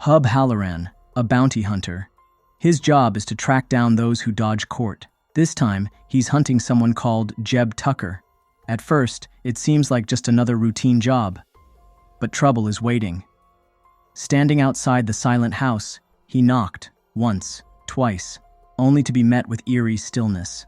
Hub Halloran, a bounty hunter. His job is to track down those who dodge court. This time, he's hunting someone called Jeb Tucker. At first, it seems like just another routine job. But trouble is waiting. Standing outside the silent house, he knocked, once, twice, only to be met with eerie stillness.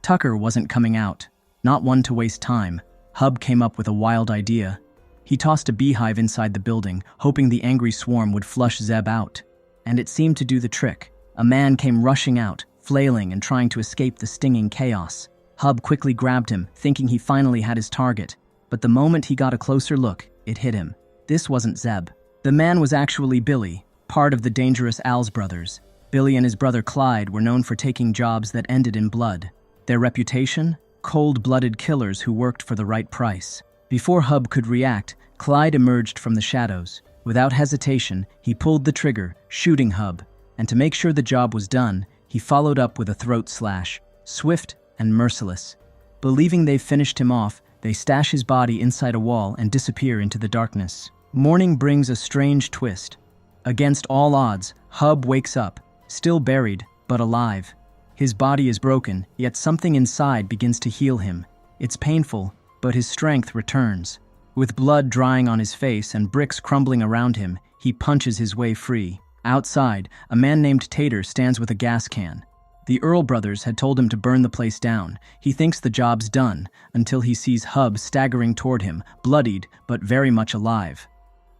Tucker wasn't coming out, not one to waste time. Hub came up with a wild idea. He tossed a beehive inside the building, hoping the angry swarm would flush Zeb out. And it seemed to do the trick. A man came rushing out, flailing and trying to escape the stinging chaos. Hub quickly grabbed him, thinking he finally had his target. But the moment he got a closer look, it hit him. This wasn't Zeb. The man was actually Billy, part of the dangerous Al's brothers. Billy and his brother Clyde were known for taking jobs that ended in blood. Their reputation? Cold-blooded killers who worked for the right price. Before Hub could react, Clyde emerged from the shadows. Without hesitation, he pulled the trigger, shooting Hub. And to make sure the job was done, he followed up with a throat slash, swift and merciless. Believing they've finished him off, they stash his body inside a wall and disappear into the darkness. Morning brings a strange twist. Against all odds, Hub wakes up, still buried, but alive. His body is broken, yet something inside begins to heal him. It's painful, but his strength returns. With blood drying on his face and bricks crumbling around him, he punches his way free. Outside, a man named Tater stands with a gas can. The Earl brothers had told him to burn the place down. He thinks the job's done, until he sees Hub staggering toward him, bloodied but very much alive.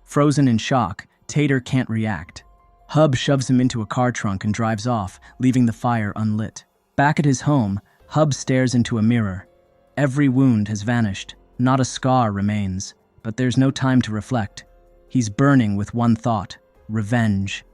Frozen in shock, Tater can't react. Hub shoves him into a car trunk and drives off, leaving the fire unlit. Back at his home, Hub stares into a mirror. Every wound has vanished. Not a scar remains, but there's no time to reflect. He's burning with one thought: revenge.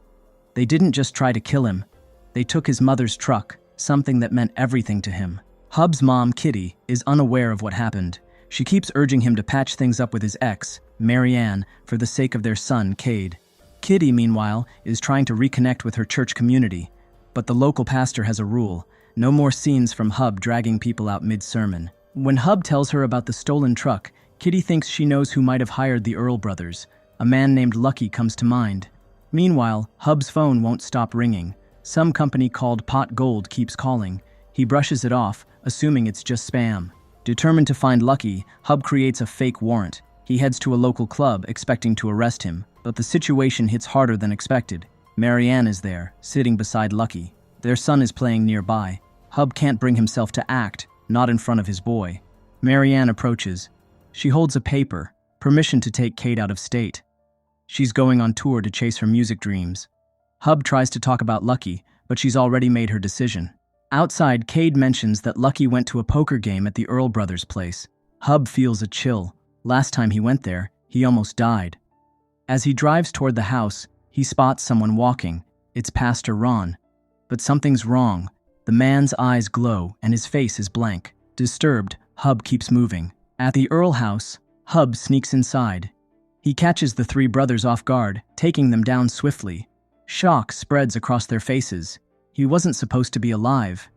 They didn't just try to kill him. They took his mother's truck, something that meant everything to him. Hub's mom, Kitty, is unaware of what happened. She keeps urging him to patch things up with his ex, Marianne, for the sake of their son, Cade. Kitty, meanwhile, is trying to reconnect with her church community. But the local pastor has a rule: no more scenes from Hub dragging people out mid-sermon. When Hub tells her about the stolen truck, Kitty thinks she knows who might have hired the Earl brothers. A man named Lucky comes to mind. Meanwhile, Hub's phone won't stop ringing. Some company called Pot Gold keeps calling. He brushes it off, assuming it's just spam. Determined to find Lucky, Hub creates a fake warrant. He heads to a local club, expecting to arrest him, but the situation hits harder than expected. Marianne is there, sitting beside Lucky. Their son is playing nearby. Hub can't bring himself to act, not in front of his boy. Marianne approaches. She holds a paper, permission to take Cade out of state. She's going on tour to chase her music dreams. Hub tries to talk about Lucky, but she's already made her decision. Outside, Cade mentions that Lucky went to a poker game at the Earl brothers' place. Hub feels a chill. Last time he went there, he almost died. As he drives toward the house, he spots someone walking. It's Pastor Ron. But something's wrong. The man's eyes glow and his face is blank. Disturbed, Hub keeps moving. At the Earl house, Hub sneaks inside. He catches the three brothers off guard, taking them down swiftly. Shock spreads across their faces. He wasn't supposed to be alive.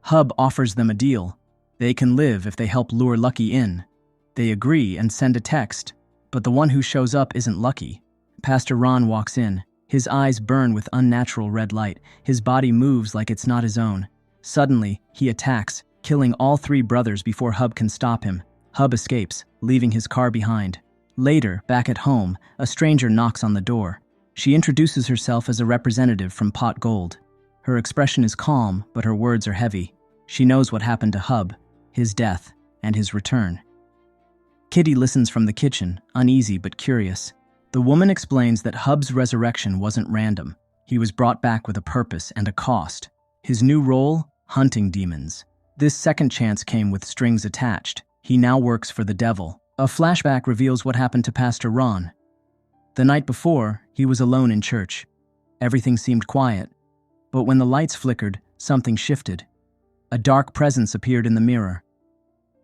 Hub offers them a deal. They can live if they help lure Lucky in. They agree and send a text, but the one who shows up isn't Lucky. Pastor Ron walks in. His eyes burn with unnatural red light. His body moves like it's not his own. Suddenly, he attacks, killing all three brothers before Hub can stop him. Hub escapes, leaving his car behind. Later, back at home, a stranger knocks on the door. She introduces herself as a representative from Pot Gold. Her expression is calm, but her words are heavy. She knows what happened to Hub, his death, and his return. Kitty listens from the kitchen, uneasy but curious. The woman explains that Hub's resurrection wasn't random. He was brought back with a purpose and a cost. His new role? Hunting demons. This second chance came with strings attached. He now works for the devil. A flashback reveals what happened to Pastor Ron. The night before, he was alone in church. Everything seemed quiet. But when the lights flickered, something shifted. A dark presence appeared in the mirror.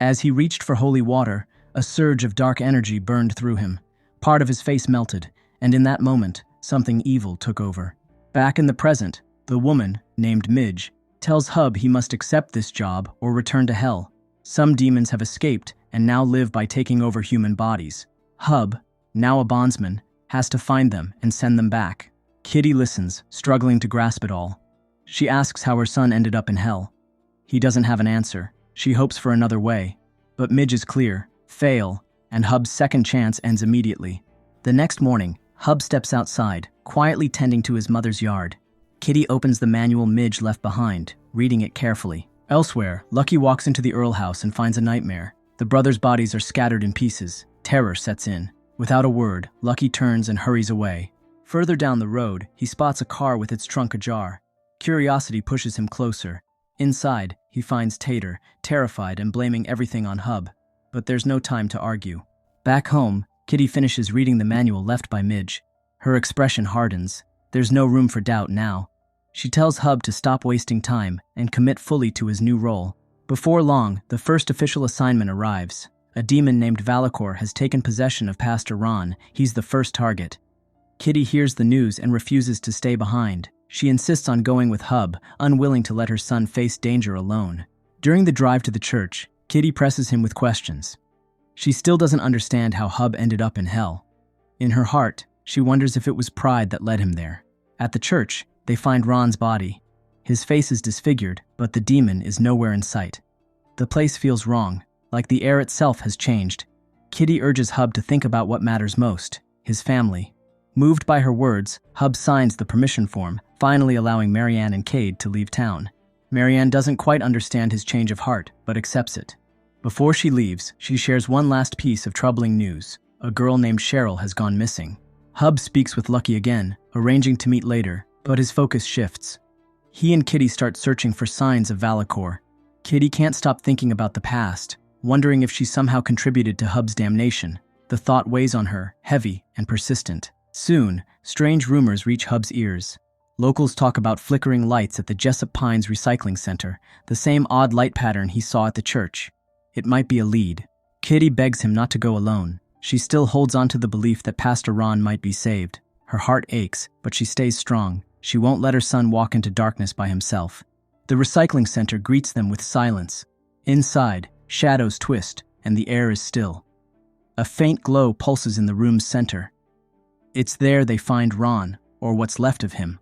As he reached for holy water, a surge of dark energy burned through him. Part of his face melted, and in that moment, something evil took over. Back in the present, the woman, named Midge, tells Hub he must accept this job or return to hell. Some demons have escaped and now live by taking over human bodies. Hub, now a bondsman, has to find them and send them back. Kitty listens, struggling to grasp it all. She asks how her son ended up in hell. He doesn't have an answer. She hopes for another way. But Midge is clear. Fail, and Hub's second chance ends immediately. The next morning, Hub steps outside, quietly tending to his mother's yard. Kitty opens the manual Midge left behind, reading it carefully. Elsewhere, Lucky walks into the Earl house and finds a nightmare. The brothers' bodies are scattered in pieces. Terror sets in. Without a word, Lucky turns and hurries away. Further down the road, he spots a car with its trunk ajar. Curiosity pushes him closer. Inside, he finds Tater, terrified and blaming everything on Hub. But there's no time to argue. Back home, Kitty finishes reading the manual left by Midge. Her expression hardens. There's no room for doubt now. She tells Hub to stop wasting time and commit fully to his new role. Before long, the first official assignment arrives. A demon named Valakor has taken possession of Pastor Ron. He's the first target. Kitty hears the news and refuses to stay behind. She insists on going with Hub, unwilling to let her son face danger alone. During the drive to the church, Kitty presses him with questions. She still doesn't understand how Hub ended up in hell. In her heart, she wonders if it was pride that led him there. At the church, they find Ron's body. His face is disfigured, but the demon is nowhere in sight. The place feels wrong, like the air itself has changed. Kitty urges Hub to think about what matters most, his family. Moved by her words, Hub signs the permission form, finally allowing Marianne and Cade to leave town. Marianne doesn't quite understand his change of heart, but accepts it. Before she leaves, she shares one last piece of troubling news. A girl named Cheryl has gone missing. Hub speaks with Lucky again, arranging to meet later, but his focus shifts. He and Kitty start searching for signs of Valakor. Kitty can't stop thinking about the past, wondering if she somehow contributed to Hub's damnation. The thought weighs on her, heavy and persistent. Soon, strange rumors reach Hub's ears. Locals talk about flickering lights at the Jessup Pines Recycling Center, the same odd light pattern he saw at the church. It might be a lead. Kitty begs him not to go alone. She still holds on to the belief that Pastor Ron might be saved. Her heart aches, but she stays strong. She won't let her son walk into darkness by himself. The recycling center greets them with silence. Inside, shadows twist, and the air is still. A faint glow pulses in the room's center. It's there they find Ron, or what's left of him.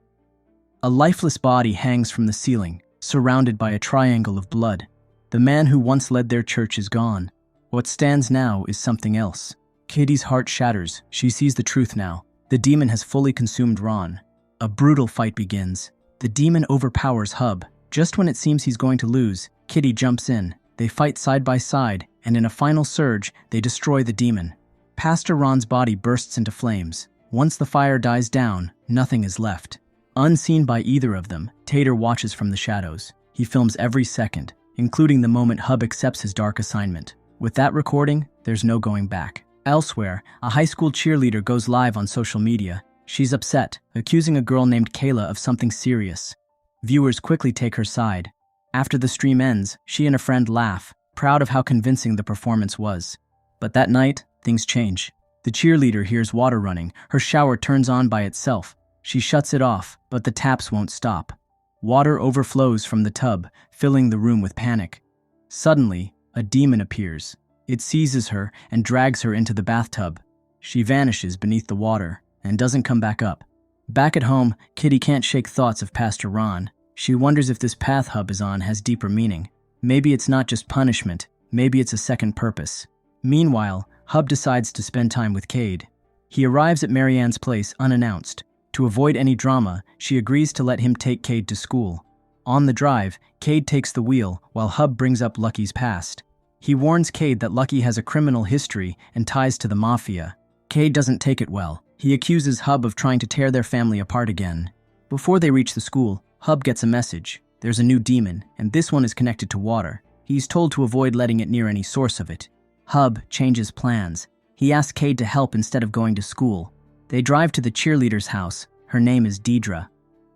A lifeless body hangs from the ceiling, surrounded by a triangle of blood. The man who once led their church is gone. What stands now is something else. Kitty's heart shatters. She sees the truth now. The demon has fully consumed Ron. A brutal fight begins. The demon overpowers Hub. Just when it seems he's going to lose, Kitty jumps in. They fight side by side, and in a final surge, they destroy the demon. Pastor Ron's body bursts into flames. Once the fire dies down, nothing is left. Unseen by either of them, Tater watches from the shadows. He films every second, including the moment Hub accepts his dark assignment. With that recording, there's no going back. Elsewhere, a high school cheerleader goes live on social media. She's upset, accusing a girl named Kayla of something serious. Viewers quickly take her side. After the stream ends, she and a friend laugh, proud of how convincing the performance was. But that night, things change. The cheerleader hears water running. Her shower turns on by itself. She shuts it off, but the taps won't stop. Water overflows from the tub, filling the room with panic. Suddenly, a demon appears. It seizes her and drags her into the bathtub. She vanishes beneath the water and doesn't come back up. Back at home, Kitty can't shake thoughts of Pastor Ron. She wonders if this path Hub is on has deeper meaning. Maybe it's not just punishment, maybe it's a second purpose. Meanwhile, Hub decides to spend time with Cade. He arrives at Marianne's place unannounced. To avoid any drama, she agrees to let him take Cade to school. On the drive, Cade takes the wheel while Hub brings up Lucky's past. He warns Cade that Lucky has a criminal history and ties to the mafia. Cade doesn't take it well. He accuses Hub of trying to tear their family apart again. Before they reach the school, Hub gets a message. There's a new demon, and this one is connected to water. He's told to avoid letting it near any source of it. Hub changes plans. He asks Cade to help instead of going to school. They drive to the cheerleader's house. Her name is Deidre.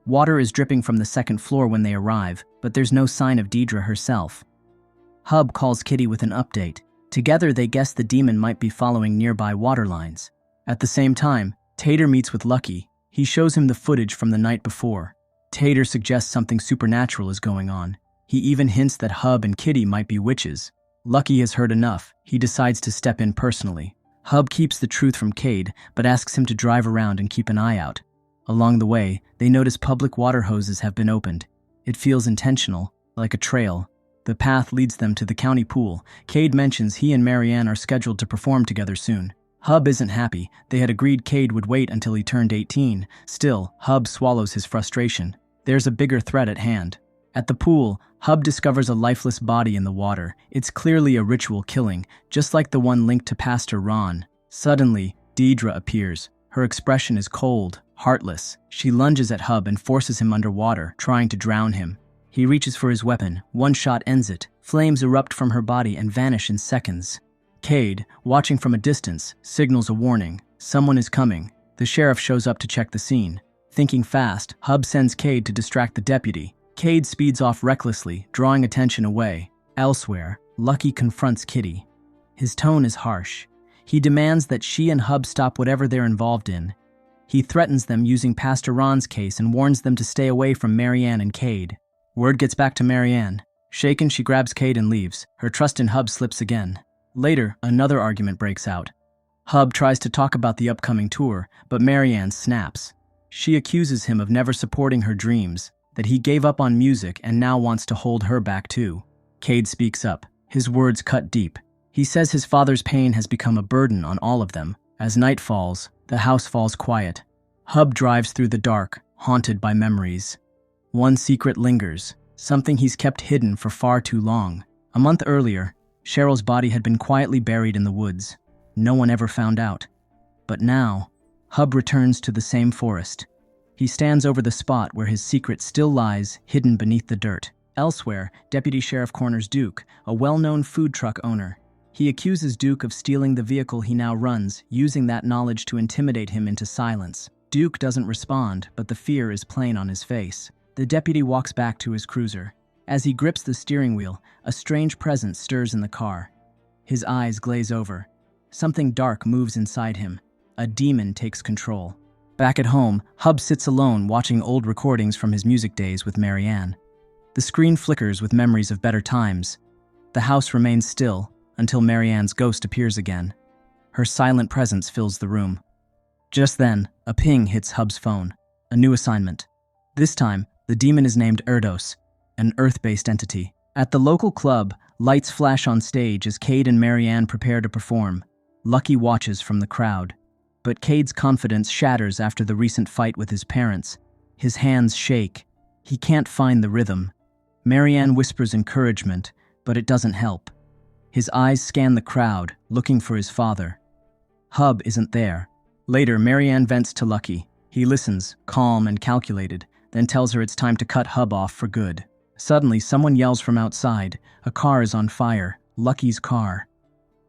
Water is dripping from the second floor when they arrive, but there's no sign of Deidre herself. Hub calls Kitty with an update. Together they guess the demon might be following nearby water lines. At the same time, Tater meets with Lucky. He shows him the footage from the night before. Tater suggests something supernatural is going on. He even hints that Hub and Kitty might be witches. Lucky has heard enough. He decides to step in personally. Hub keeps the truth from Cade, but asks him to drive around and keep an eye out. Along the way, they notice public water hoses have been opened. It feels intentional, like a trail. The path leads them to the county pool. Cade mentions he and Marianne are scheduled to perform together soon. Hub isn't happy. They had agreed Cade would wait until he turned 18. Still, Hub swallows his frustration. There's a bigger threat at hand. At the pool, Hub discovers a lifeless body in the water. It's clearly a ritual killing, just like the one linked to Pastor Ron. Suddenly, Deidre appears. Her expression is cold, heartless. She lunges at Hub and forces him underwater, trying to drown him. He reaches for his weapon. One shot ends it. Flames erupt from her body and vanish in seconds. Cade, watching from a distance, signals a warning. Someone is coming. The sheriff shows up to check the scene. Thinking fast, Hub sends Cade to distract the deputy. Cade speeds off recklessly, drawing attention away. Elsewhere, Lucky confronts Kitty. His tone is harsh. He demands that she and Hub stop whatever they're involved in. He threatens them using Pastor Ron's case and warns them to stay away from Marianne and Cade. Word gets back to Marianne. Shaken, she grabs Cade and leaves. Her trust in Hub slips again. Later, another argument breaks out. Hub tries to talk about the upcoming tour, but Marianne snaps. She accuses him of never supporting her dreams, that he gave up on music and now wants to hold her back too. Cade speaks up. His words cut deep. He says his father's pain has become a burden on all of them. As night falls, the house falls quiet. Hub drives through the dark, haunted by memories. One secret lingers, something he's kept hidden for far too long. A month earlier, Cheryl's body had been quietly buried in the woods. No one ever found out. But now, Hub returns to the same forest. He stands over the spot where his secret still lies, hidden beneath the dirt. Elsewhere, Deputy Sheriff corners Duke, a well-known food truck owner. He accuses Duke of stealing the vehicle he now runs, using that knowledge to intimidate him into silence. Duke doesn't respond, but the fear is plain on his face. The deputy walks back to his cruiser. As he grips the steering wheel, a strange presence stirs in the car. His eyes glaze over. Something dark moves inside him. A demon takes control. Back at home, Hub sits alone watching old recordings from his music days with Marianne. The screen flickers with memories of better times. The house remains still until Marianne's ghost appears again. Her silent presence fills the room. Just then, a ping hits Hub's phone. A new assignment. This time, the demon is named Erdos, an Earth-based entity. At the local club, lights flash on stage as Cade and Marianne prepare to perform. Lucky watches from the crowd. But Cade's confidence shatters after the recent fight with his parents. His hands shake. He can't find the rhythm. Marianne whispers encouragement, but it doesn't help. His eyes scan the crowd, looking for his father. Hub isn't there. Later, Marianne vents to Lucky. He listens, calm and calculated, then tells her it's time to cut Hub off for good. Suddenly, someone yells from outside. A car is on fire. Lucky's car.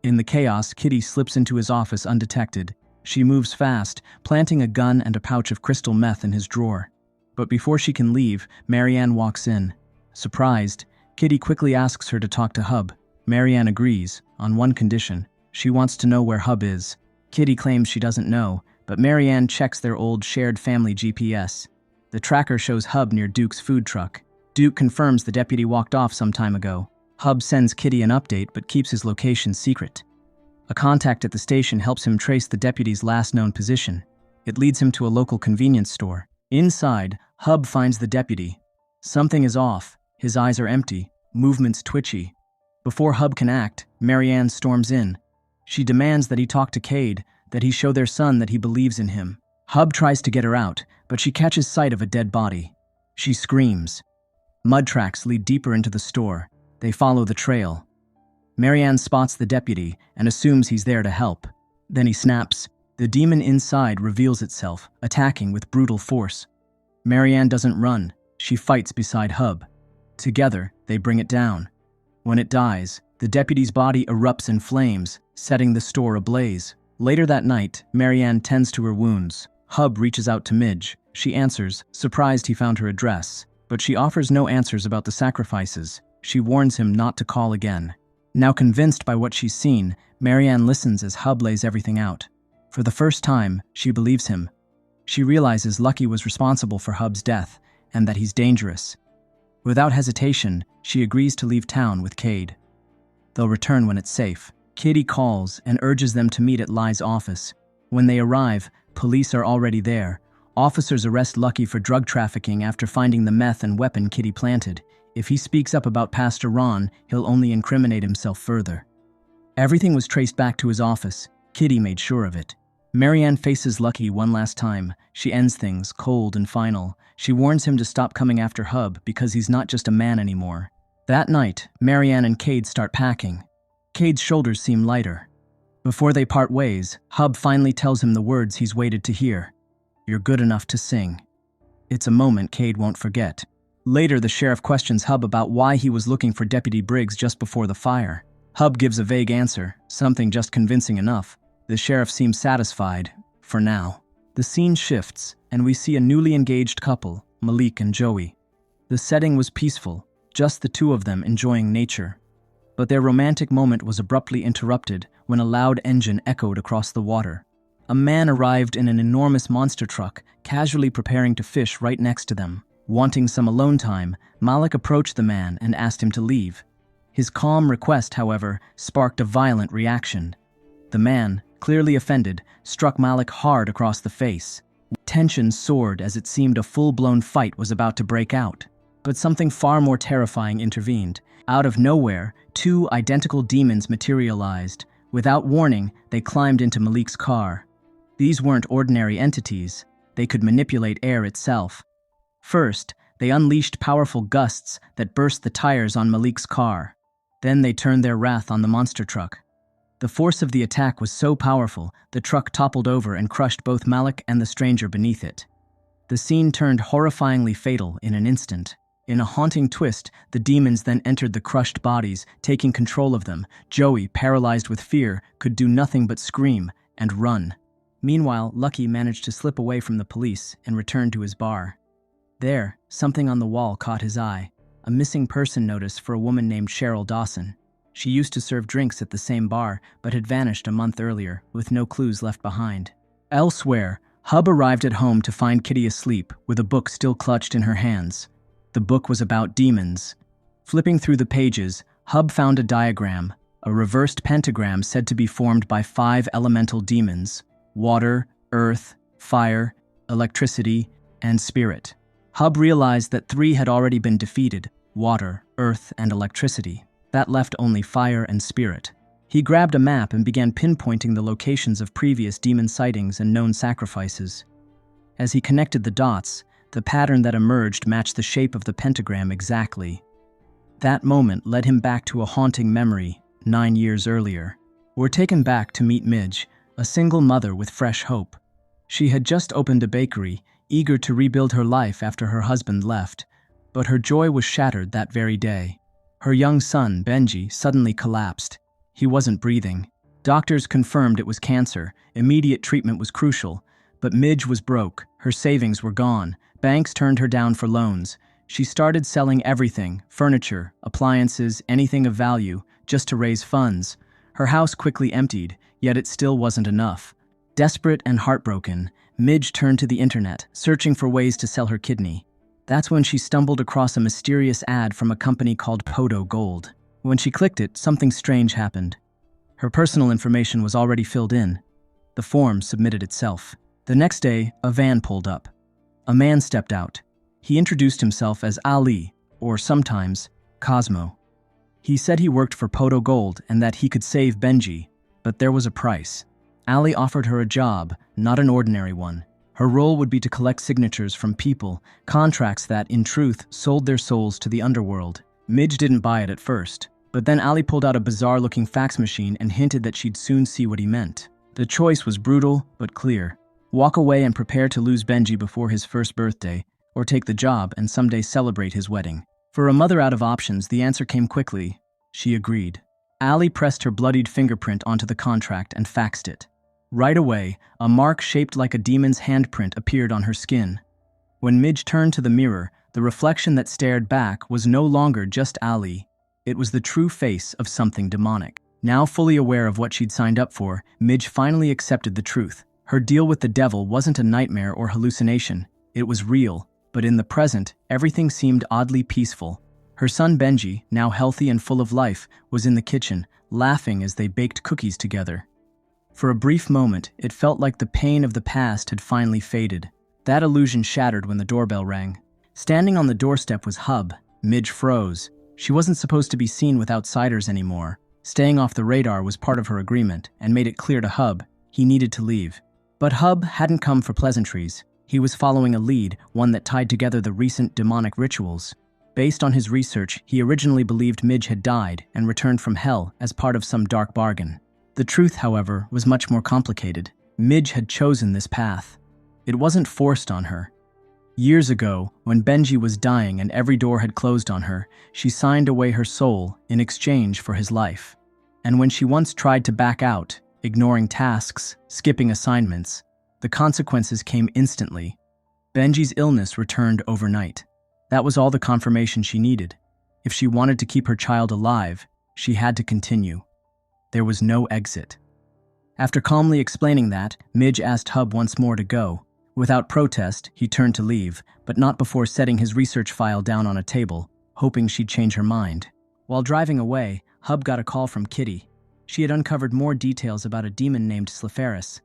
In the chaos, Kitty slips into his office undetected. She moves fast, planting a gun and a pouch of crystal meth in his drawer. But before she can leave, Marianne walks in. Surprised, Kitty quickly asks her to talk to Hub. Marianne agrees, on one condition. She wants to know where Hub is. Kitty claims she doesn't know, but Marianne checks their old shared family GPS. The tracker shows Hub near Duke's food truck. Duke confirms the deputy walked off some time ago. Hub sends Kitty an update but keeps his location secret. A contact at the station helps him trace the deputy's last known position. It leads him to a local convenience store. Inside, Hub finds the deputy. Something is off. His eyes are empty, movements twitchy. Before Hub can act, Marianne storms in. She demands that he talk to Cade, that he show their son that he believes in him. Hub tries to get her out, but she catches sight of a dead body. She screams. Mud tracks lead deeper into the store. They follow the trail. Marianne spots the deputy and assumes he's there to help. Then he snaps. The demon inside reveals itself, attacking with brutal force. Marianne doesn't run. She fights beside Hub. Together, they bring it down. When it dies, the deputy's body erupts in flames, setting the store ablaze. Later that night, Marianne tends to her wounds. Hub reaches out to Midge. She answers, surprised he found her address. But she offers no answers about the sacrifices. She warns him not to call again. Now convinced by what she's seen, Marianne listens as Hub lays everything out. For the first time, she believes him. She realizes Lucky was responsible for Hub's death, and that he's dangerous. Without hesitation, she agrees to leave town with Cade. They'll return when it's safe. Kitty calls and urges them to meet at Ly's office. When they arrive, police are already there, Officers arrest Lucky for drug trafficking after finding the meth and weapon Kitty planted. If he speaks up about Pastor Ron, he'll only incriminate himself further. Everything was traced back to his office. Kitty made sure of it. Marianne faces Lucky one last time. She ends things, cold and final. She warns him to stop coming after Hub because he's not just a man anymore. That night, Marianne and Cade start packing. Cade's shoulders seem lighter. Before they part ways, Hub finally tells him the words he's waited to hear. "You're good enough to sing." It's a moment Cade won't forget. Later, the sheriff questions Hub about why he was looking for Deputy Briggs just before the fire. Hub gives a vague answer, something just convincing enough. The sheriff seems satisfied, for now. The scene shifts, and we see a newly engaged couple, Malik and Joey. The setting was peaceful, just the two of them enjoying nature. But their romantic moment was abruptly interrupted when a loud engine echoed across the water. A man arrived in an enormous monster truck, casually preparing to fish right next to them. Wanting some alone time, Malik approached the man and asked him to leave. His calm request, however, sparked a violent reaction. The man, clearly offended, struck Malik hard across the face. Tension soared as it seemed a full-blown fight was about to break out. But something far more terrifying intervened. Out of nowhere, two identical demons materialized. Without warning, they climbed into Malik's car. These weren't ordinary entities. They could manipulate air itself. First, they unleashed powerful gusts that burst the tires on Malik's car. Then they turned their wrath on the monster truck. The force of the attack was so powerful, the truck toppled over and crushed both Malik and the stranger beneath it. The scene turned horrifyingly fatal in an instant. In a haunting twist, the demons then entered the crushed bodies, taking control of them. Joey, paralyzed with fear, could do nothing but scream and run. Meanwhile, Lucky managed to slip away from the police and return to his bar. There, something on the wall caught his eye. A missing person notice for a woman named Cheryl Dawson. She used to serve drinks at the same bar, but had vanished a month earlier, with no clues left behind. Elsewhere, Hub arrived at home to find Kitty asleep, with a book still clutched in her hands. The book was about demons. Flipping through the pages, Hub found a diagram, a reversed pentagram said to be formed by 5 elemental demons: water, earth, fire, electricity, and spirit. Hub realized that 3 had already been defeated: water, earth, and electricity. That left only fire and spirit. He grabbed a map and began pinpointing the locations of previous demon sightings and known sacrifices. As he connected the dots, the pattern that emerged matched the shape of the pentagram exactly. That moment led him back to a haunting memory 9 years earlier. We're taken back to meet Midge, a single mother with fresh hope. She had just opened a bakery, eager to rebuild her life after her husband left, but her joy was shattered that very day. Her young son, Benji, suddenly collapsed. He wasn't breathing. Doctors confirmed it was cancer. Immediate treatment was crucial. But Midge was broke. Her savings were gone. Banks turned her down for loans. She started selling everything: furniture, appliances, anything of value, just to raise funds. Her house quickly emptied, yet it still wasn't enough. Desperate and heartbroken, Midge turned to the internet, searching for ways to sell her kidney. That's when she stumbled across a mysterious ad from a company called Poto Gold. When she clicked it, something strange happened. Her personal information was already filled in. The form submitted itself. The next day, a van pulled up. A man stepped out. He introduced himself as Ali, or sometimes Cosmo. He said he worked for Poto Gold and that he could save Benji, but there was a price. Ali offered her a job, not an ordinary one. Her role would be to collect signatures from people, contracts that, in truth, sold their souls to the underworld. Midge didn't buy it at first, but then Ali pulled out a bizarre-looking fax machine and hinted that she'd soon see what he meant. The choice was brutal, but clear. Walk away and prepare to lose Benji before his first birthday, or take the job and someday celebrate his wedding. For a mother out of options, the answer came quickly. She agreed. Ali pressed her bloodied fingerprint onto the contract and faxed it. Right away, a mark shaped like a demon's handprint appeared on her skin. When Midge turned to the mirror, the reflection that stared back was no longer just Ali. It was the true face of something demonic. Now fully aware of what she'd signed up for, Midge finally accepted the truth. Her deal with the devil wasn't a nightmare or hallucination. It was real, but in the present, everything seemed oddly peaceful. Her son Benji, now healthy and full of life, was in the kitchen, laughing as they baked cookies together. For a brief moment, it felt like the pain of the past had finally faded. That illusion shattered when the doorbell rang. Standing on the doorstep was Hub. Midge froze. She wasn't supposed to be seen with outsiders anymore. Staying off the radar was part of her agreement and made it clear to Hub he needed to leave. But Hub hadn't come for pleasantries. He was following a lead, one that tied together the recent demonic rituals. Based on his research, he originally believed Midge had died and returned from hell as part of some dark bargain. The truth, however, was much more complicated. Midge had chosen this path. It wasn't forced on her. Years ago, when Benji was dying and every door had closed on her, she signed away her soul in exchange for his life. And when she once tried to back out, ignoring tasks, skipping assignments, the consequences came instantly. Benji's illness returned overnight. That was all the confirmation she needed. If she wanted to keep her child alive, she had to continue. There was no exit. After calmly explaining that, Midge asked Hub once more to go. Without protest, he turned to leave, but not before setting his research file down on a table, hoping she'd change her mind. While driving away, Hub got a call from Kitty. She had uncovered more details about a demon named Slipharis.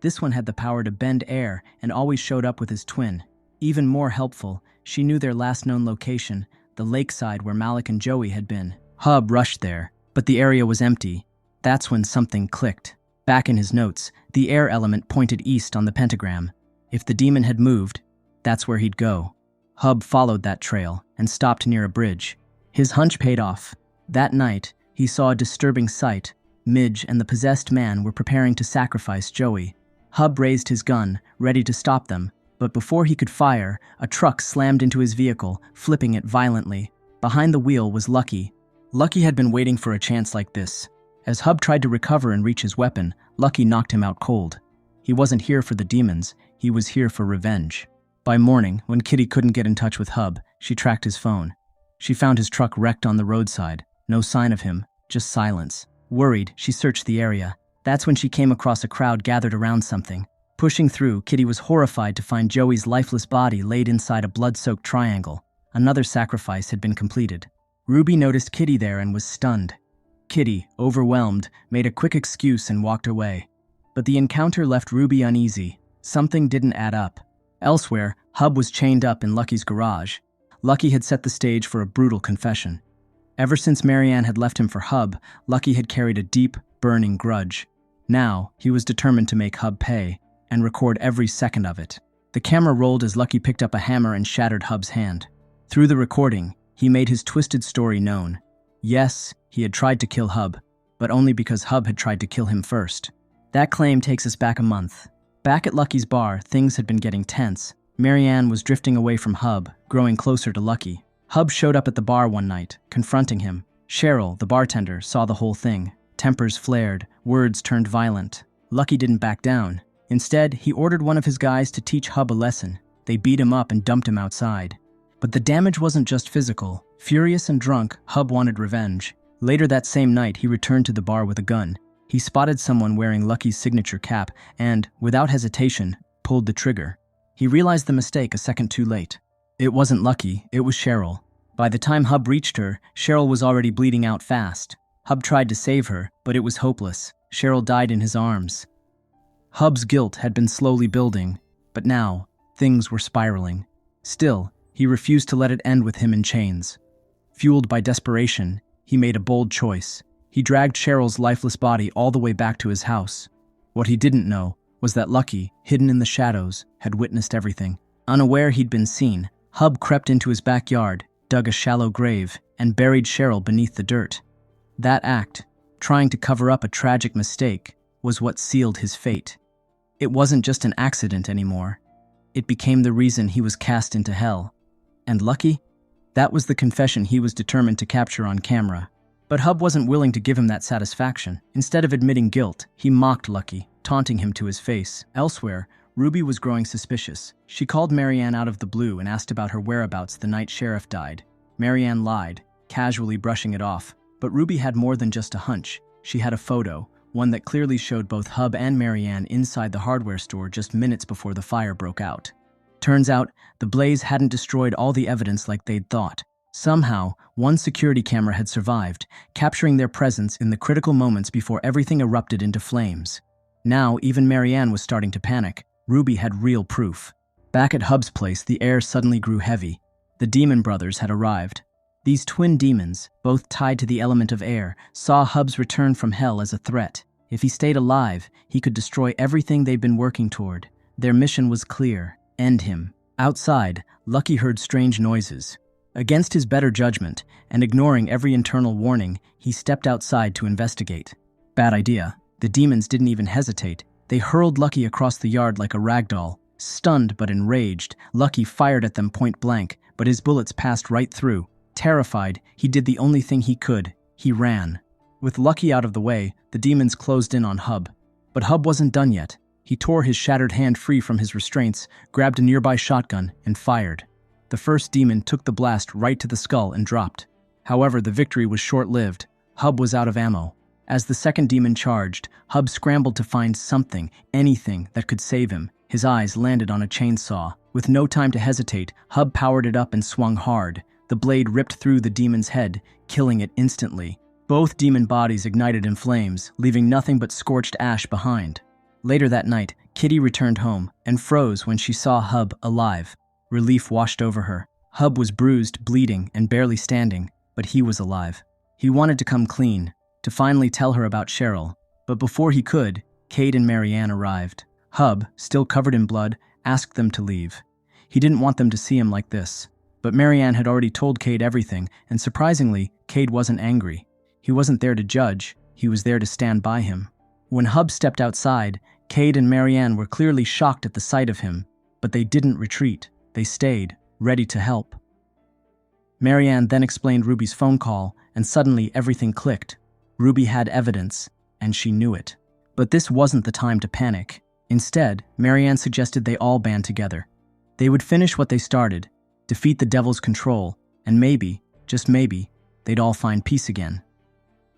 This one had the power to bend air and always showed up with his twin. Even more helpful, she knew their last known location, the lakeside where Malik and Joey had been. Hub rushed there, but the area was empty. That's when something clicked. Back in his notes, the air element pointed east on the pentagram. If the demon had moved, that's where he'd go. Hub followed that trail and stopped near a bridge. His hunch paid off. That night, he saw a disturbing sight. Midge and the possessed man were preparing to sacrifice Joey. Hub raised his gun, ready to stop them, but before he could fire, a truck slammed into his vehicle, flipping it violently. Behind the wheel was Lucky. Lucky had been waiting for a chance like this. As Hub tried to recover and reach his weapon, Lucky knocked him out cold. He wasn't here for the demons, he was here for revenge. By morning, when Kitty couldn't get in touch with Hub, she tracked his phone. She found his truck wrecked on the roadside. No sign of him, just silence. Worried, she searched the area. That's when she came across a crowd gathered around something. Pushing through, Kitty was horrified to find Joey's lifeless body laid inside a blood-soaked triangle. Another sacrifice had been completed. Ruby noticed Kitty there and was stunned. Kitty, overwhelmed, made a quick excuse and walked away. But the encounter left Ruby uneasy. Something didn't add up. Elsewhere, Hub was chained up in Lucky's garage. Lucky had set the stage for a brutal confession. Ever since Marianne had left him for Hub, Lucky had carried a deep, burning grudge. Now, he was determined to make Hub pay, and record every second of it. The camera rolled as Lucky picked up a hammer and shattered Hub's hand. Through the recording, he made his twisted story known. Yes, he had tried to kill Hub, but only because Hub had tried to kill him first. That claim takes us back a month. Back at Lucky's bar, things had been getting tense. Marianne was drifting away from Hub, growing closer to Lucky. Hub showed up at the bar one night, confronting him. Cheryl, the bartender, saw the whole thing. Tempers flared, words turned violent. Lucky didn't back down. Instead, he ordered one of his guys to teach Hub a lesson. They beat him up and dumped him outside. But the damage wasn't just physical. Furious and drunk, Hub wanted revenge. Later that same night, he returned to the bar with a gun. He spotted someone wearing Lucky's signature cap and, without hesitation, pulled the trigger. He realized the mistake a second too late. It wasn't Lucky, it was Cheryl. By the time Hub reached her, Cheryl was already bleeding out fast. Hub tried to save her, but it was hopeless. Cheryl died in his arms. Hub's guilt had been slowly building, but now, things were spiraling. Still, he refused to let it end with him in chains. Fueled by desperation, he made a bold choice. He dragged Cheryl's lifeless body all the way back to his house. What he didn't know was that Lucky, hidden in the shadows, had witnessed everything. Unaware he'd been seen, Hub crept into his backyard, dug a shallow grave, and buried Cheryl beneath the dirt. That act, trying to cover up a tragic mistake, was what sealed his fate. It wasn't just an accident anymore. It became the reason he was cast into hell. And Lucky? That was the confession he was determined to capture on camera. But Hub wasn't willing to give him that satisfaction. Instead of admitting guilt, he mocked Lucky, taunting him to his face. Elsewhere, Ruby was growing suspicious. She called Marianne out of the blue and asked about her whereabouts the night Sheriff died. Marianne lied, casually brushing it off. But Ruby had more than just a hunch. She had a photo, one that clearly showed both Hub and Marianne inside the hardware store just minutes before the fire broke out. Turns out, the blaze hadn't destroyed all the evidence like they'd thought. Somehow, one security camera had survived, capturing their presence in the critical moments before everything erupted into flames. Now, even Marianne was starting to panic. Ruby had real proof. Back at Hub's place, the air suddenly grew heavy. The demon brothers had arrived. These twin demons, both tied to the element of air, saw Hub's return from hell as a threat. If he stayed alive, he could destroy everything they'd been working toward. Their mission was clear: end him. Outside, Lucky heard strange noises. Against his better judgment, and ignoring every internal warning, he stepped outside to investigate. Bad idea. The demons didn't even hesitate. They hurled Lucky across the yard like a ragdoll. Stunned but enraged, Lucky fired at them point blank, but his bullets passed right through. Terrified, he did the only thing he could. He ran. With Lucky out of the way, the demons closed in on Hub. But Hub wasn't done yet. He tore his shattered hand free from his restraints, grabbed a nearby shotgun, and fired. The first demon took the blast right to the skull and dropped. However, the victory was short-lived. Hub was out of ammo. As the second demon charged, Hub scrambled to find something, anything, that could save him. His eyes landed on a chainsaw. With no time to hesitate, Hub powered it up and swung hard. The blade ripped through the demon's head, killing it instantly. Both demon bodies ignited in flames, leaving nothing but scorched ash behind. Later that night, Kitty returned home and froze when she saw Hub alive. Relief washed over her. Hub was bruised, bleeding, and barely standing, but he was alive. He wanted to come clean, to finally tell her about Cheryl, but before he could, Cade and Marianne arrived. Hub, still covered in blood, asked them to leave. He didn't want them to see him like this. But Marianne had already told Cade everything, and surprisingly, Cade wasn't angry. He wasn't there to judge, he was there to stand by him. When Hub stepped outside, Cade and Marianne were clearly shocked at the sight of him, but they didn't retreat. They stayed, ready to help. Marianne then explained Ruby's phone call, and suddenly everything clicked. Ruby had evidence, and she knew it. But this wasn't the time to panic. Instead, Marianne suggested they all band together. They would finish what they started, defeat the devil's control, and maybe, just maybe, they'd all find peace again.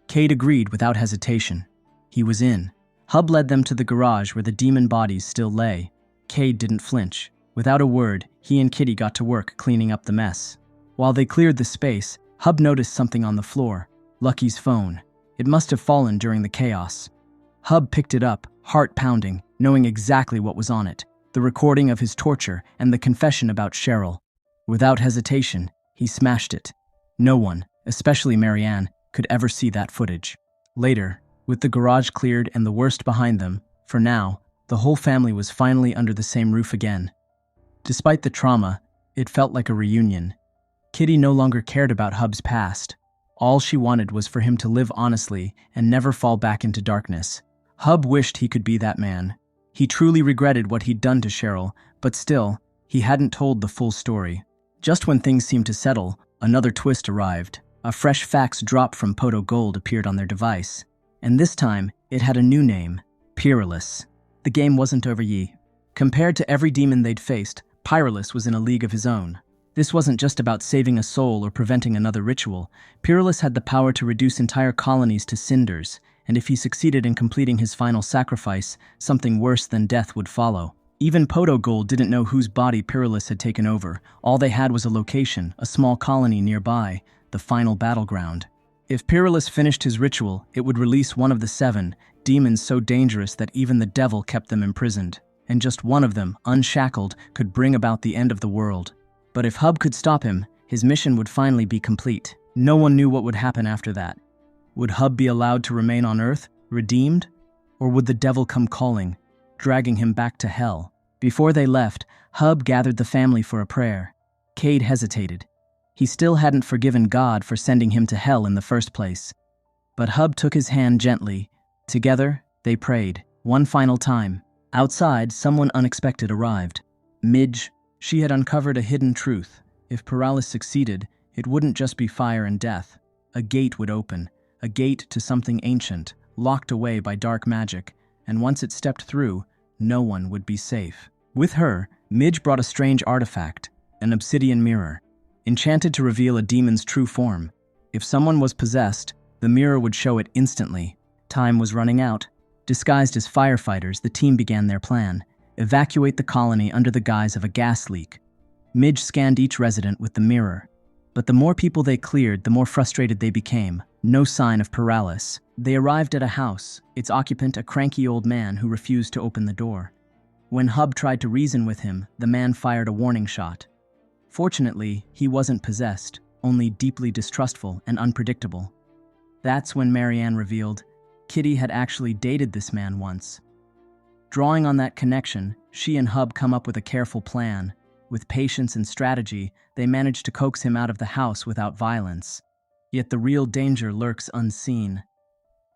Cade agreed without hesitation. He was in. Hub led them to the garage where the demon bodies still lay. Cade didn't flinch. Without a word, he and Kitty got to work cleaning up the mess. While they cleared the space, Hub noticed something on the floor. Lucky's phone. It must have fallen during the chaos. Hub picked it up, heart pounding, knowing exactly what was on it. The recording of his torture and the confession about Cheryl. Without hesitation, he smashed it. No one, especially Marianne, could ever see that footage. Later, with the garage cleared and the worst behind them, for now, the whole family was finally under the same roof again. Despite the trauma, it felt like a reunion. Kitty no longer cared about Hub's past. All she wanted was for him to live honestly and never fall back into darkness. Hub wished he could be that man. He truly regretted what he'd done to Cheryl, but still, he hadn't told the full story. Just when things seemed to settle, another twist arrived. A fresh fax drop from Poto Gold appeared on their device. And this time, it had a new name, Peerless. The game wasn't over yet. Compared to every demon they'd faced, Peerless was in a league of his own. This wasn't just about saving a soul or preventing another ritual. Peerless had the power to reduce entire colonies to cinders, and if he succeeded in completing his final sacrifice, something worse than death would follow. Even Poto Gold didn't know whose body Peerless had taken over. All they had was a location, a small colony nearby, the final battleground. If Peerless finished his ritual, it would release one of the 7, demons so dangerous that even the devil kept them imprisoned. And just one of them, unshackled, could bring about the end of the world. But if Hub could stop him, his mission would finally be complete. No one knew what would happen after that. Would Hub be allowed to remain on Earth, redeemed? Or would the devil come calling, dragging him back to hell? Before they left, Hub gathered the family for a prayer. Cade hesitated. He still hadn't forgiven God for sending him to hell in the first place. But Hub took his hand gently. Together, they prayed, one final time. Outside, someone unexpected arrived. Midge. She had uncovered a hidden truth. If Peerless succeeded, it wouldn't just be fire and death. A gate would open, a gate to something ancient, locked away by dark magic, and once it stepped through, no one would be safe. With her, Midge brought a strange artifact, an obsidian mirror, enchanted to reveal a demon's true form. If someone was possessed, the mirror would show it instantly. Time was running out. Disguised as firefighters, the team began their plan: evacuate the colony under the guise of a gas leak. Midge scanned each resident with the mirror. But the more people they cleared, the more frustrated they became. No sign of Peerless. They arrived at a house, its occupant a cranky old man who refused to open the door. When Hub tried to reason with him, the man fired a warning shot. Fortunately, he wasn't possessed, only deeply distrustful and unpredictable. That's when Marianne revealed Kitty had actually dated this man once. Drawing on that connection, she and Hub come up with a careful plan. With patience and strategy, they manage to coax him out of the house without violence. Yet the real danger lurks unseen.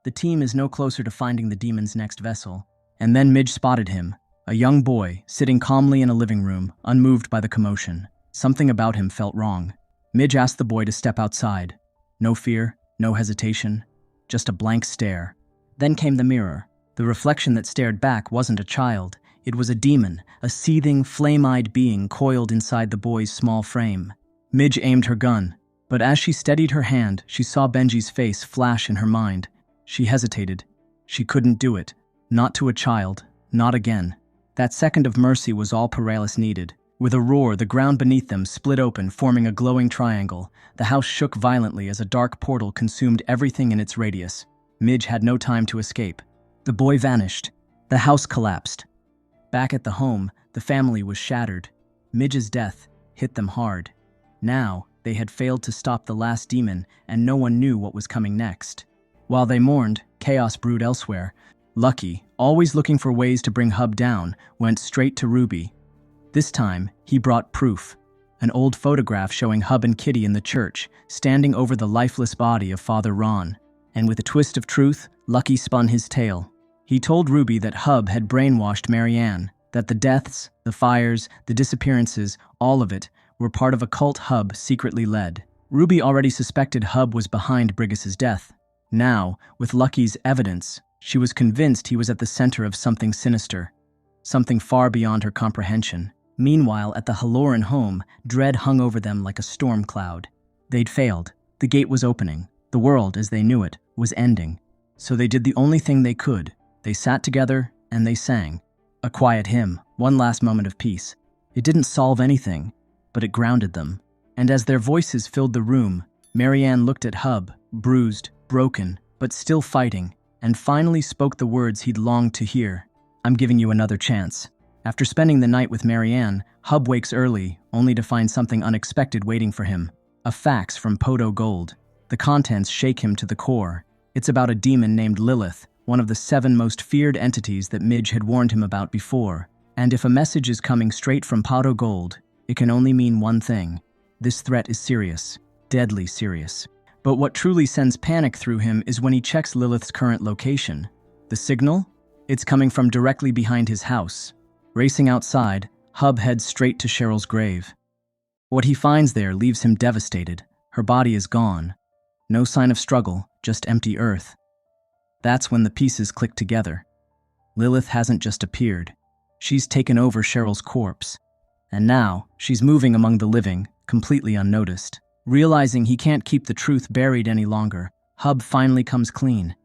The team is no closer to finding the demon's next vessel. And then Midge spotted him, a young boy sitting calmly in a living room, unmoved by the commotion. Something about him felt wrong. Midge asked the boy to step outside. No fear, no hesitation, just a blank stare. Then came the mirror. The reflection that stared back wasn't a child. It was a demon, a seething, flame-eyed being coiled inside the boy's small frame. Midge aimed her gun, but as she steadied her hand, she saw Benji's face flash in her mind. She hesitated. She couldn't do it. Not to a child. Not again. That second of mercy was all Paralis needed. With a roar, the ground beneath them split open, forming a glowing triangle. The house shook violently as a dark portal consumed everything in its radius. Midge had no time to escape. The boy vanished. The house collapsed. Back at the home, the family was shattered. Midge's death hit them hard. Now, they had failed to stop the last demon, and no one knew what was coming next. While they mourned, chaos brewed elsewhere. Lucky, always looking for ways to bring Hub down, went straight to Ruby. This time, he brought proof. An old photograph showing Hub and Kitty in the church, standing over the lifeless body of Father Ron. And with a twist of truth, Lucky spun his tale. He told Ruby that Hub had brainwashed Marianne, that the deaths, the fires, the disappearances, all of it, were part of a cult Hub secretly led. Ruby already suspected Hub was behind Briggis's death. Now, with Lucky's evidence, she was convinced he was at the center of something sinister, something far beyond her comprehension. Meanwhile, at the Halloran home, dread hung over them like a storm cloud. They'd failed. The gate was opening. The world, as they knew it, was ending. So they did the only thing they could. They sat together, and they sang. A quiet hymn, one last moment of peace. It didn't solve anything, but it grounded them. And as their voices filled the room, Marianne looked at Hub, bruised, broken, but still fighting, and finally spoke the words he'd longed to hear. I'm giving you another chance. After spending the night with Marianne, Hub wakes early, only to find something unexpected waiting for him. A fax from Poto Gold. The contents shake him to the core. It's about a demon named Lilith, one of the 7 most feared entities that Midge had warned him about before. And if a message is coming straight from Poto Gold, it can only mean one thing. This threat is serious. Deadly serious. But what truly sends panic through him is when he checks Lilith's current location. The signal? It's coming from directly behind his house. Racing outside, Hub heads straight to Cheryl's grave. What he finds there leaves him devastated. Her body is gone. No sign of struggle, just empty earth. That's when the pieces click together. Lilith hasn't just appeared. She's taken over Cheryl's corpse. And now, she's moving among the living, completely unnoticed. Realizing he can't keep the truth buried any longer, Hub finally comes clean.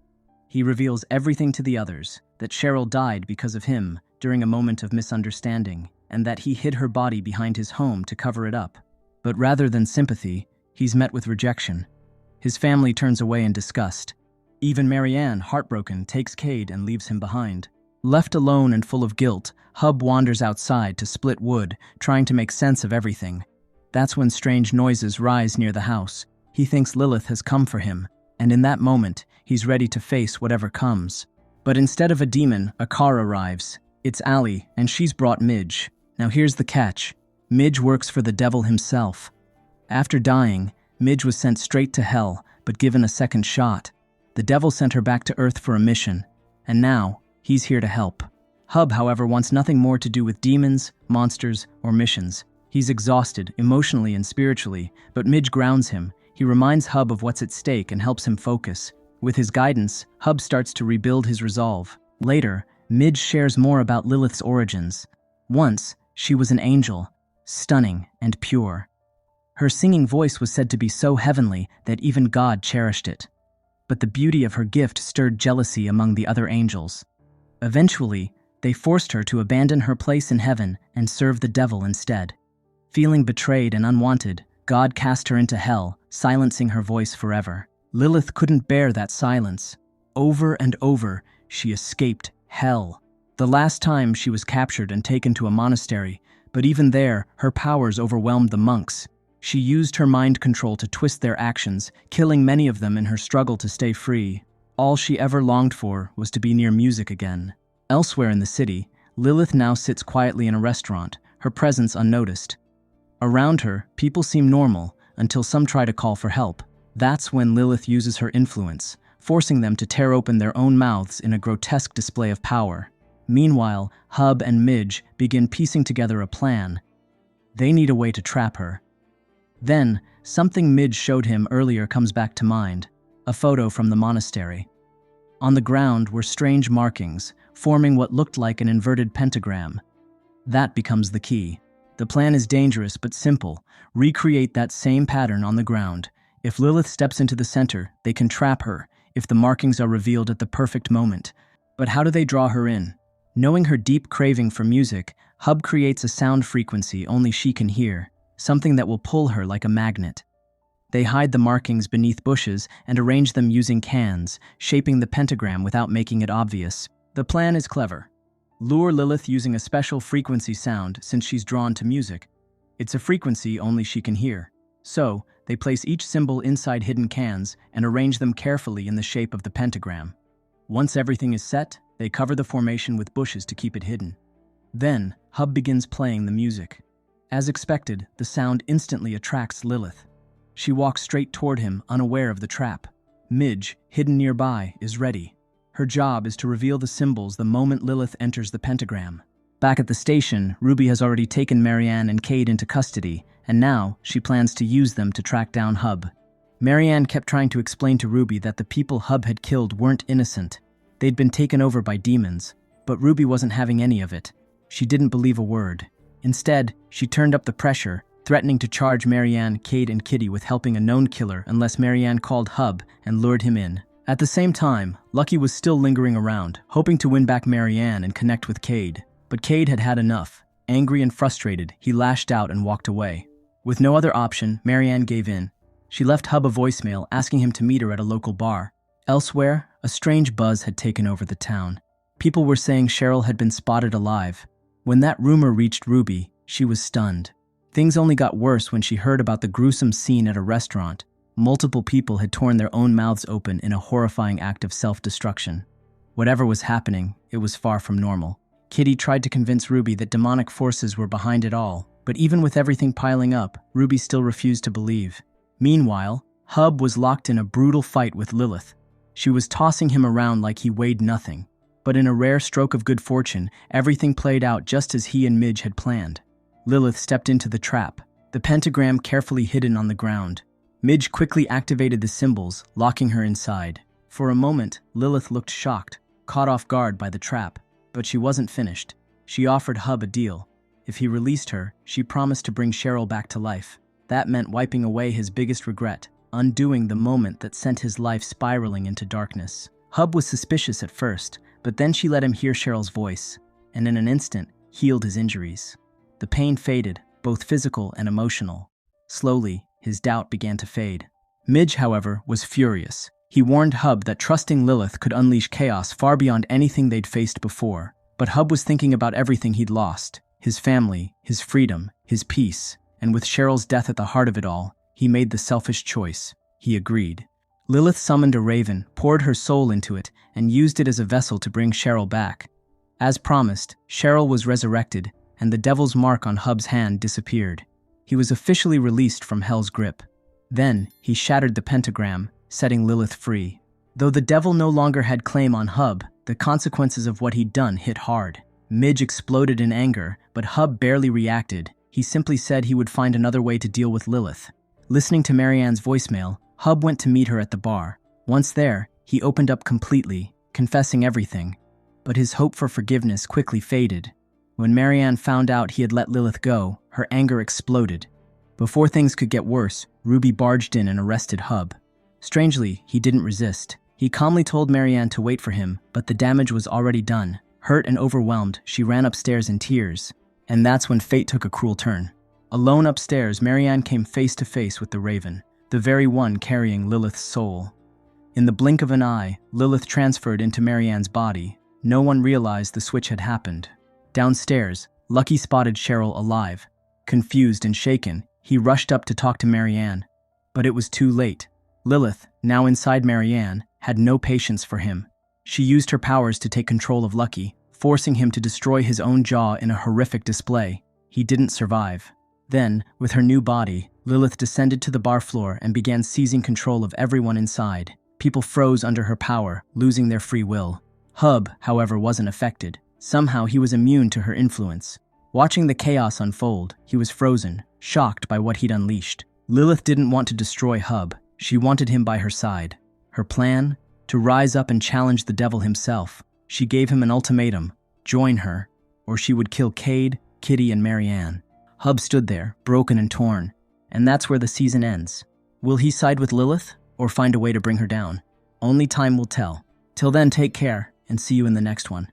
He reveals everything to the others, that Cheryl died because of him during a moment of misunderstanding, and that he hid her body behind his home to cover it up. But rather than sympathy, he's met with rejection. His family turns away in disgust. Even Marianne, heartbroken, takes Cade and leaves him behind. Left alone and full of guilt, Hub wanders outside to split wood, trying to make sense of everything. That's when strange noises rise near the house. He thinks Lilith has come for him, and in that moment, he's ready to face whatever comes. But instead of a demon, a car arrives. It's Allie, and she's brought Midge. Now here's the catch. Midge works for the devil himself. After dying, Midge was sent straight to hell, but given a second shot. The devil sent her back to Earth for a mission, and now, he's here to help. Hub, however, wants nothing more to do with demons, monsters, or missions. He's exhausted, emotionally and spiritually, but Midge grounds him. He reminds Hub of what's at stake and helps him focus. With his guidance, Hub starts to rebuild his resolve. Later, Midge shares more about Lilith's origins. Once, she was an angel, stunning and pure. Her singing voice was said to be so heavenly that even God cherished it. But the beauty of her gift stirred jealousy among the other angels. Eventually, they forced her to abandon her place in heaven and serve the devil instead. Feeling betrayed and unwanted, God cast her into hell, silencing her voice forever. Lilith couldn't bear that silence. Over and over, she escaped hell. The last time she was captured and taken to a monastery, but even there, her powers overwhelmed the monks. She used her mind control to twist their actions, killing many of them in her struggle to stay free. All she ever longed for was to be near music again. Elsewhere in the city, Lilith now sits quietly in a restaurant, her presence unnoticed. Around her, people seem normal, until some try to call for help. That's when Lilith uses her influence, forcing them to tear open their own mouths in a grotesque display of power. Meanwhile, Hub and Midge begin piecing together a plan. They need a way to trap her. Then, something Midge showed him earlier comes back to mind, a photo from the monastery. On the ground were strange markings, forming what looked like an inverted pentagram. That becomes the key. The plan is dangerous but simple. Recreate that same pattern on the ground. If Lilith steps into the center, they can trap her, if the markings are revealed at the perfect moment. But how do they draw her in? Knowing her deep craving for music, Hub creates a sound frequency only she can hear, something that will pull her like a magnet. They hide the markings beneath bushes and arrange them using cans, shaping the pentagram without making it obvious. The plan is clever. Lure Lilith using a special frequency sound since she's drawn to music. It's a frequency only she can hear. So, they place each symbol inside hidden cans and arrange them carefully in the shape of the pentagram. Once everything is set, they cover the formation with bushes to keep it hidden. Then, Hub begins playing the music. As expected, the sound instantly attracts Lilith. She walks straight toward him, unaware of the trap. Midge, hidden nearby, is ready. Her job is to reveal the symbols the moment Lilith enters the pentagram. Back at the station, Ruby has already taken Marianne and Cade into custody, and now she plans to use them to track down Hub. Marianne kept trying to explain to Ruby that the people Hub had killed weren't innocent. They'd been taken over by demons, but Ruby wasn't having any of it. She didn't believe a word. Instead, she turned up the pressure, threatening to charge Marianne, Cade, and Kitty with helping a known killer unless Marianne called Hub and lured him in. At the same time, Lucky was still lingering around, hoping to win back Marianne and connect with Cade. But Cade had had enough. Angry and frustrated, he lashed out and walked away. With no other option, Marianne gave in. She left Hub a voicemail asking him to meet her at a local bar. Elsewhere, a strange buzz had taken over the town. People were saying Cheryl had been spotted alive. When that rumor reached Ruby, she was stunned. Things only got worse when she heard about the gruesome scene at a restaurant. Multiple people had torn their own mouths open in a horrifying act of self-destruction. Whatever was happening, it was far from normal. Kitty tried to convince Ruby that demonic forces were behind it all, but even with everything piling up, Ruby still refused to believe. Meanwhile, Hub was locked in a brutal fight with Lilith. She was tossing him around like he weighed nothing. But in a rare stroke of good fortune, everything played out just as he and Midge had planned. Lilith stepped into the trap, the pentagram carefully hidden on the ground. Midge quickly activated the symbols, locking her inside. For a moment, Lilith looked shocked, caught off guard by the trap. But she wasn't finished. She offered Hub a deal. If he released her, she promised to bring Cheryl back to life. That meant wiping away his biggest regret, undoing the moment that sent his life spiraling into darkness. Hub was suspicious at first, but then she let him hear Cheryl's voice, and in an instant, healed his injuries. The pain faded, both physical and emotional. Slowly, his doubt began to fade. Midge, however, was furious. He warned Hub that trusting Lilith could unleash chaos far beyond anything they'd faced before. But Hub was thinking about everything he'd lost: his family, his freedom, his peace. And with Cheryl's death at the heart of it all, he made the selfish choice. He agreed. Lilith summoned a raven, poured her soul into it, and used it as a vessel to bring Cheryl back. As promised, Cheryl was resurrected, and the devil's mark on Hub's hand disappeared. He was officially released from Hell's grip. Then, he shattered the pentagram, setting Lilith free. Though the devil no longer had claim on Hub, the consequences of what he'd done hit hard. Midge exploded in anger, but Hub barely reacted. He simply said he would find another way to deal with Lilith. Listening to Marianne's voicemail, Hub went to meet her at the bar. Once there, he opened up completely, confessing everything. But his hope for forgiveness quickly faded. When Marianne found out he had let Lilith go, her anger exploded. Before things could get worse, Ruby barged in and arrested Hub. Strangely, he didn't resist. He calmly told Marianne to wait for him, but the damage was already done. Hurt and overwhelmed, she ran upstairs in tears. And that's when fate took a cruel turn. Alone upstairs, Marianne came face to face with the Raven, the very one carrying Lilith's soul. In the blink of an eye, Lilith transferred into Marianne's body. no one realized the switch had happened. Downstairs, Lucky spotted Cheryl alive. Confused and shaken, he rushed up to talk to Marianne. But it was too late. Lilith, now inside Marianne, had no patience for him. She used her powers to take control of Lucky, forcing him to destroy his own jaw in a horrific display. He didn't survive. Then, with her new body, Lilith descended to the bar floor and began seizing control of everyone inside. People froze under her power, losing their free will. Hub, however, wasn't affected. Somehow he was immune to her influence. Watching the chaos unfold, he was frozen, shocked by what he'd unleashed. Lilith didn't want to destroy Hub. She wanted him by her side. Her plan? To rise up and challenge the devil himself. She gave him an ultimatum: join her, or she would kill Cade, Kitty, and Marianne. Hub stood there, broken and torn. And that's where the season ends. Will he side with Lilith, or find a way to bring her down? Only time will tell. Till then, take care, and see you in the next one.